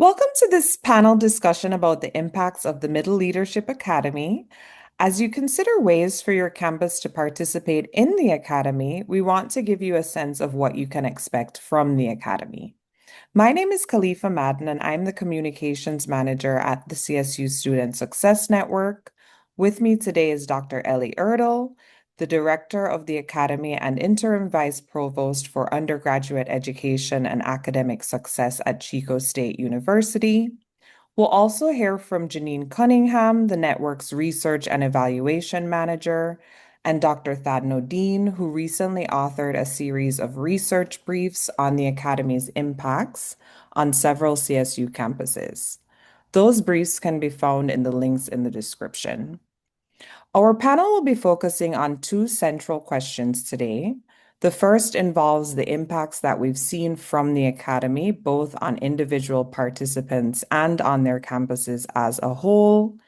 Welcome to this panel discussion about the impacts of the Middle Leadership Academy. As you consider ways for your campus to participate in the Academy, we want to give you a sense of what you can expect from the Academy. My name is Khalifa Madden, and I'm the Communications Manager at the CSU Student Success Network. With me today is Dr. Ellie Erdl, the Director of the Academy and Interim Vice Provost for Undergraduate Education and Academic Success at Chico State University. We'll also hear from Janine Cunningham, the network's Research and Evaluation Manager, and Dr. Thadno Dean, who recently authored a series of research briefs on the Academy's impacts on several CSU campuses. Those briefs can be found in the links in the description. Our panel will be focusing on two central questions today. The first involves the impacts that we've seen from the Academy, both on individual participants and on their campuses as a whole.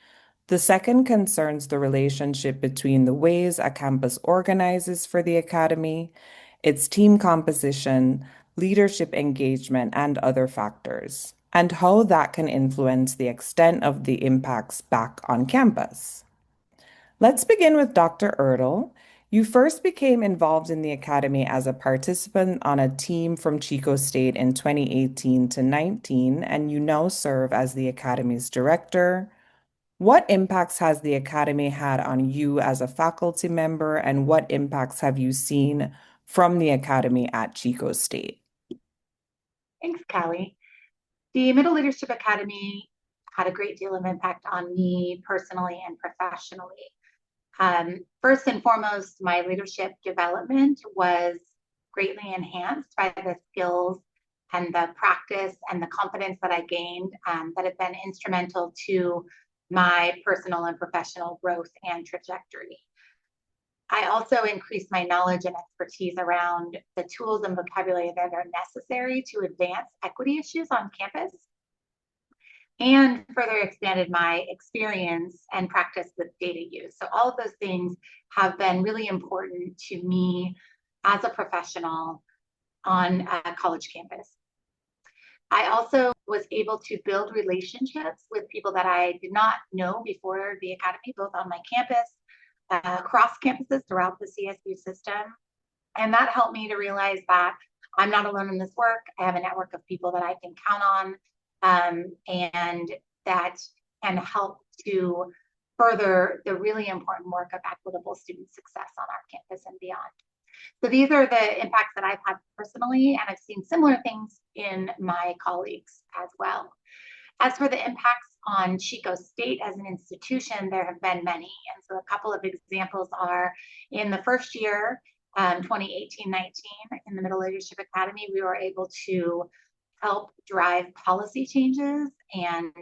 The second concerns the relationship between the ways a campus organizes for the Academy, its team composition, leadership engagement, and other factors, and how that can influence the extent of the impacts back on campus. Let's begin with Dr. Erdl. You first became involved in the Academy as a participant on a team from Chico State in 2018 to 19, and you now serve as the Academy's director. What impacts has the Academy had on you as a faculty member, and what impacts have you seen from the Academy at Chico State? Thanks, Callie. The Middle Leadership Academy had a great deal of impact on me personally and professionally. First and foremost, my leadership development was greatly enhanced by the skills and the practice and the confidence that I gained that have been instrumental to my personal and professional growth and trajectory. I also increased my knowledge and expertise around the tools and vocabulary that are necessary to advance equity issues on campus and further expanded my experience and practice with data use. So all of those things have been really important to me as a professional on a college campus. I also was able to build relationships with people that I did not know before the Academy, both on my campus, across campuses throughout the CSU system. And that helped me to realize that I'm not alone in this work. I have a network of people that I can count on, and that can help to further the really important work of equitable student success on our campus and beyond. So these are the impacts that I've had personally, and I've seen similar things in my colleagues as well. As for the impacts on Chico State as an institution, there have been many. And so a couple of examples are in the first year, 2018-19, in the Middle Leadership Academy, we were able to help drive policy changes and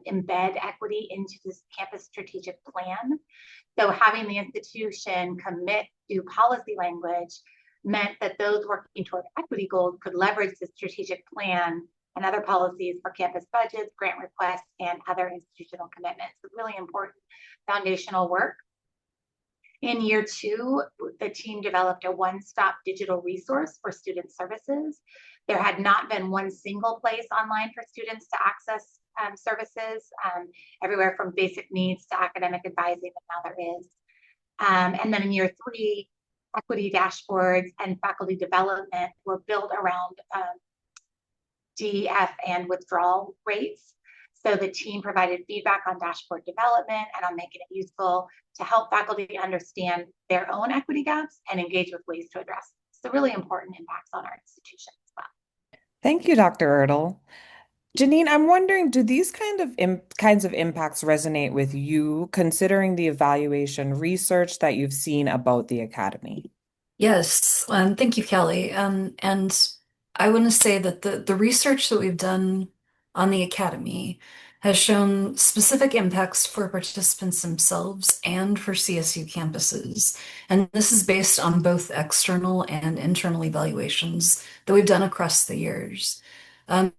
embed equity into this campus strategic plan. So having the institution commit to policy language meant that those working toward equity goals could leverage the strategic plan and other policies for campus budgets, grant requests, and other institutional commitments. So really important foundational work. In year two, the team developed a one-stop digital resource for student services. There had not been one single place online for students to access services, everywhere from basic needs to academic advising, and now there is. And then in year three, equity dashboards and faculty development were built around DEF and withdrawal rates. So the team provided feedback on dashboard development and on making it useful to help faculty understand their own equity gaps and engage with ways to address them. So really important impacts on our institution as well. Thank you, Dr. Erdl. Janine, I'm wondering, do these kinds of impacts resonate with you, considering the evaluation research that you've seen about the Academy? Yes, thank you, Kelly. And I want to say that the research that we've done on the Academy has shown specific impacts for participants themselves and for CSU campuses. And this is based on both external and internal evaluations that we've done across the years.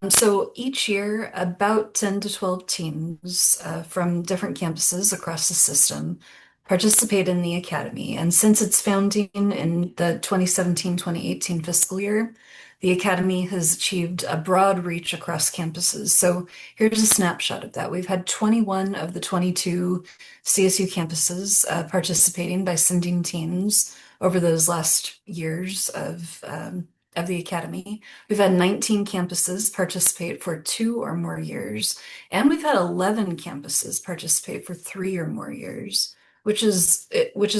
So each year, about 10 to 12 teams from different campuses across the system participate in the Academy. And since its founding in the 2017-2018 fiscal year, the Academy has achieved a broad reach across campuses. So here's a snapshot of that. We've had 21 of the 22 CSU campuses participating by sending teams over those last years of the Academy. We've had 19 campuses participate for 2 or more years, and we've had 11 campuses participate for 3 or more years, which is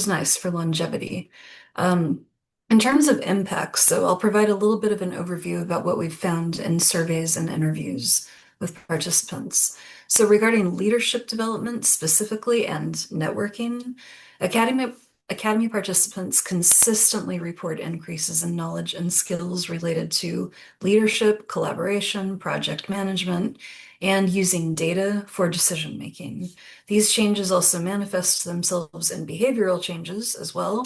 nice for longevity. Um, in terms of impacts, so I'll provide a little bit of an overview about what we've found in surveys and interviews with participants. So regarding leadership development specifically and networking, Academy Academy participants consistently report increases in knowledge and skills related to leadership, collaboration, project management, and using data for decision making. These changes also manifest themselves in behavioral changes as well,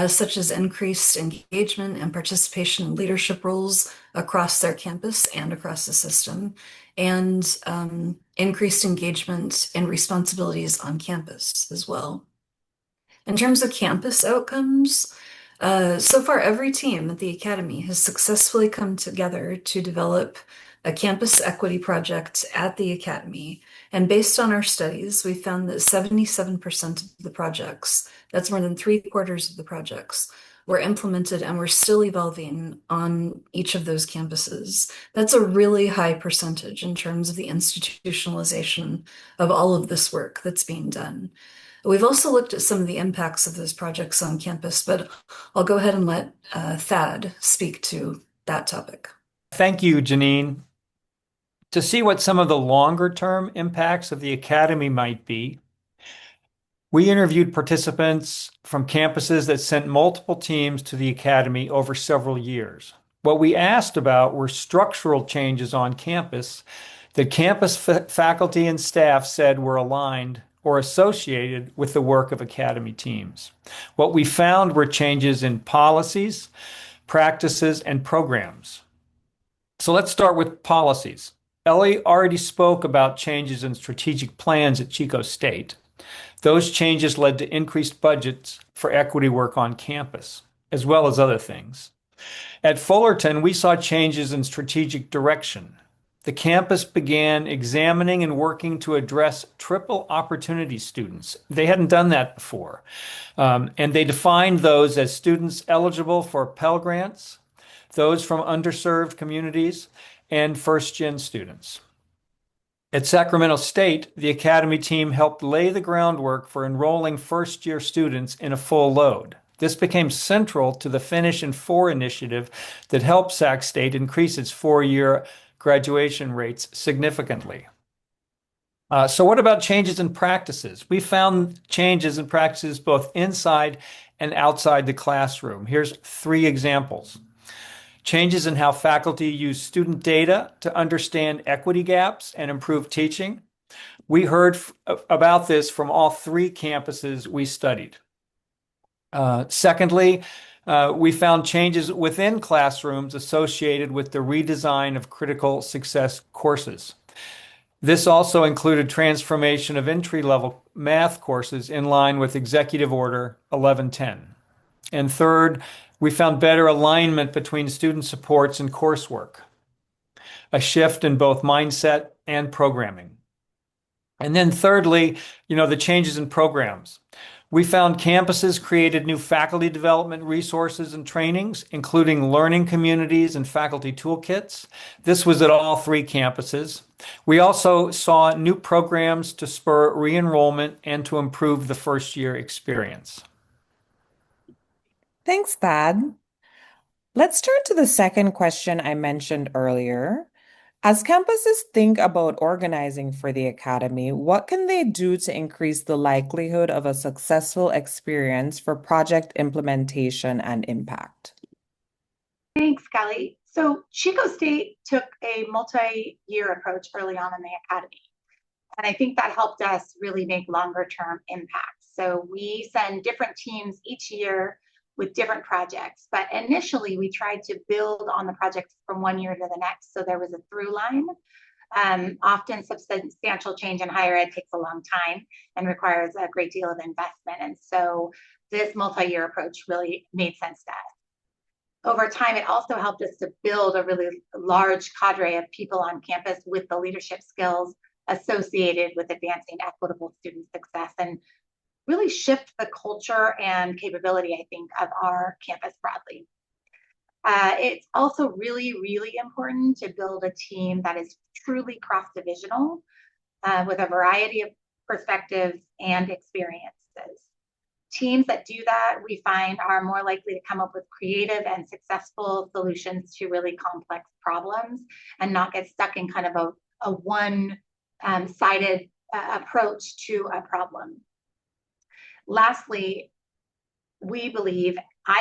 such as increased engagement and participation in leadership roles across their campus and across the system, and increased engagement and responsibilities on campus as well. In terms of campus outcomes, so far every team at the Academy has successfully come together to develop a campus equity project at the Academy. And based on our studies, we found that 77% of the projects, that's more than 3/4 of the projects, were implemented and were still evolving on each of those campuses. That's a really high percentage in terms of the institutionalization of all of this work that's being done. We've also looked at some of the impacts of those projects on campus, but I'll go ahead and let Thad speak to that topic. Thank you, Janine. To see what some of the longer term impacts of the Academy might be, we interviewed participants from campuses that sent multiple teams to the Academy over several years. What we asked about were structural changes on campus that campus faculty and staff said were aligned or associated with the work of Academy teams. What we found were changes in policies, practices, and programs. So let's start with policies. Ellie already spoke about changes in strategic plans at Chico State. Those changes led to increased budgets for equity work on campus, as well as other things. At Fullerton, we saw changes in strategic direction. The campus began examining and working to address triple opportunity students. They hadn't done that before. And they defined those as students eligible for Pell Grants, those from underserved communities, and first-gen students. At Sacramento State, the Academy team helped lay the groundwork for enrolling first-year students in a full load. This became central to the Finish in 4 initiative that helped Sac State increase its 4-year graduation rates significantly. So what about changes in practices? We found changes in practices both inside and outside the classroom. Here's 3 examples. Changes in how faculty use student data to understand equity gaps and improve teaching. We heard about this from all 3 campuses we studied. Secondly, we found changes within classrooms associated with the redesign of critical success courses. This also included transformation of entry-level math courses in line with Executive Order 1110. And third, we found better alignment between student supports and coursework, a shift in both mindset and programming. And then thirdly, the changes in programs. We found campuses created new faculty development resources and trainings, including learning communities and faculty toolkits. This was at all 3 campuses. We also saw new programs to spur re-enrollment and to improve the first-year experience. Thanks, Thad. Let's turn to the second question I mentioned earlier. As campuses think about organizing for the Academy, what can they do to increase the likelihood of a successful experience for project implementation and impact? Thanks, Kelly. So Chico State took a multi-year approach early on in the Academy. And I think that helped us really make longer term impacts. So we send different teams each year with different projects. But initially, we tried to build on the projects from one year to the next. So there was a through line. Often substantial change in higher ed takes a long time and requires a great deal of investment. And so this multi-year approach really made sense to us. Over time, it also helped us to build a really large cadre of people on campus with the leadership skills associated with advancing equitable student success and really shift the culture and capability, I think, of our campus broadly. It's also really, really important to build a team that is truly cross-divisional with a variety of perspectives and experiences. Teams that do that, we find, are more likely to come up with creative and successful solutions to really complex problems and not get stuck in kind of a one-sided approach to a problem. Lastly, I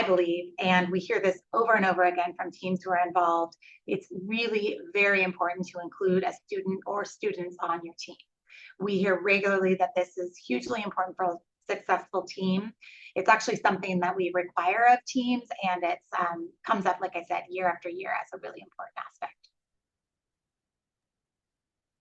believe, and we hear this over and over again from teams who are involved, it's really very important to include a student or students on your team. We hear regularly that this is hugely important for a successful team. It's actually something that we require of teams, and it comes up, like I said, year after year as a really important aspect.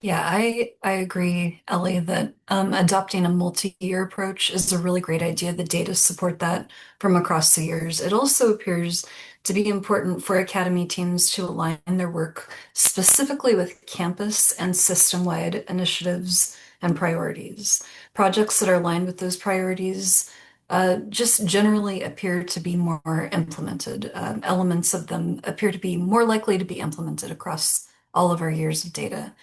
Yeah, I agree, Ellie, that adopting a multi-year approach is a really great idea. The data support that from across the years. It also appears to be important for academy teams to align their work specifically with campus and system-wide initiatives and priorities. Projects that are aligned with those priorities just generally appear to be more implemented. Elements of them appear to be more likely to be implemented across all of our years of data.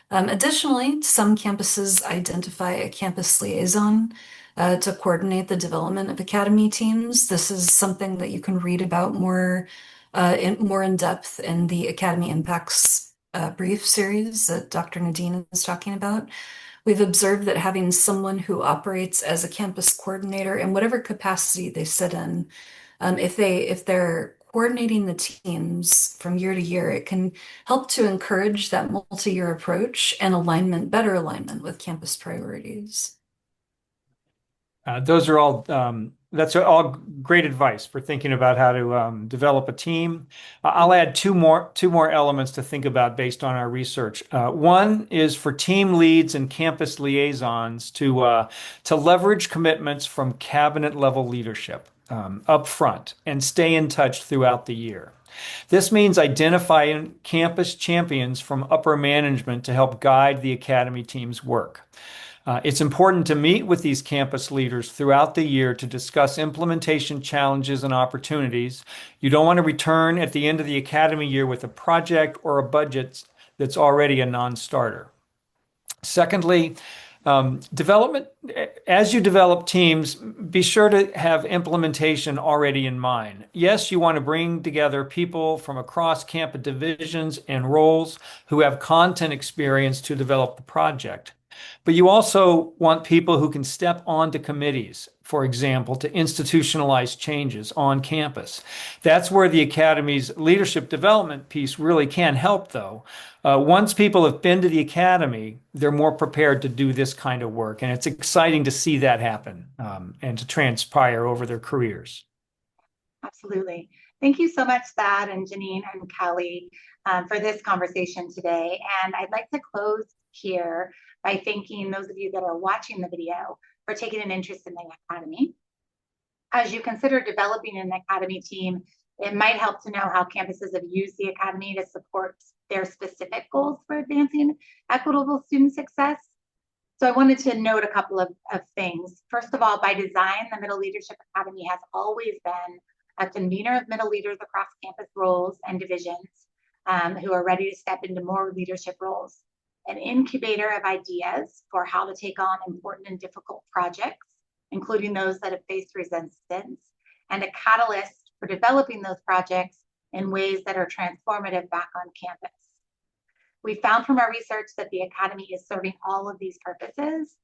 Additionally, some campuses identify a campus liaison to coordinate the development of academy teams. This is something that you can read about more in depth in the Academy Impacts brief series that Dr. Nadine is talking about. We've observed that having someone who operates as a campus coordinator in whatever capacity they sit in, if they're coordinating the teams from year to year, it can help to encourage that multi-year approach and better alignment with campus priorities. That's all great advice for thinking about how to develop a team. I'll add two more elements to think about based on our research. One is for team leads and campus liaisons to leverage commitments from cabinet level leadership up front and stay in touch throughout the year. This means identifying campus champions from upper management to help guide the academy team's work. It's important to meet with these campus leaders throughout the year to discuss implementation challenges and opportunities. You don't want to return at the end of the academy year with a project or a budget that's already a non-starter. Secondly, as you develop teams, be sure to have implementation already in mind. Yes, you want to bring together people from across campus divisions and roles who have content experience to develop the project. But you also want people who can step onto committees, for example, to institutionalize changes on campus. That's where the Academy's leadership development piece really can help, though. Once people have been to the Academy, they're more prepared to do this kind of work. And it's exciting to see that happen and to transpire over their careers. Absolutely. Thank you so much, Thad and Janine and Kelly, for this conversation today. And I'd like to close here by thanking those of you that are watching the video for taking an interest in the Academy. As you consider developing an Academy team, it might help to know how campuses have used the Academy to support their specific goals for advancing equitable student success. So I wanted to note a couple of things. First of all, by design, the Middle Leadership Academy has always been a convener of middle leaders across campus roles and divisions who are ready to step into more leadership roles, an incubator of ideas for how to take on important and difficult projects, including those that have faced resistance, and a catalyst for developing those projects in ways that are transformative back on campus. We found from our research that the Academy is serving all of these purposes,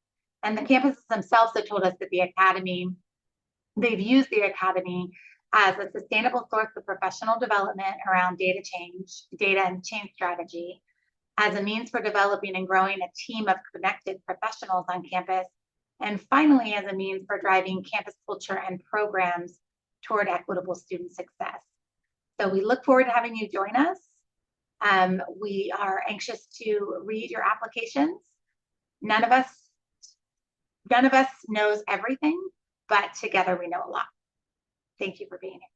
and the campuses themselves have told us that they've used the Academy as a sustainable source of professional development around data and change strategy, as a means for developing and growing a team of connected professionals on campus, and finally, as a means for driving campus culture and programs toward equitable student success. So we look forward to having you join us. We are anxious to read your applications. None of us knows everything, but together we know a lot. Thank you for being here.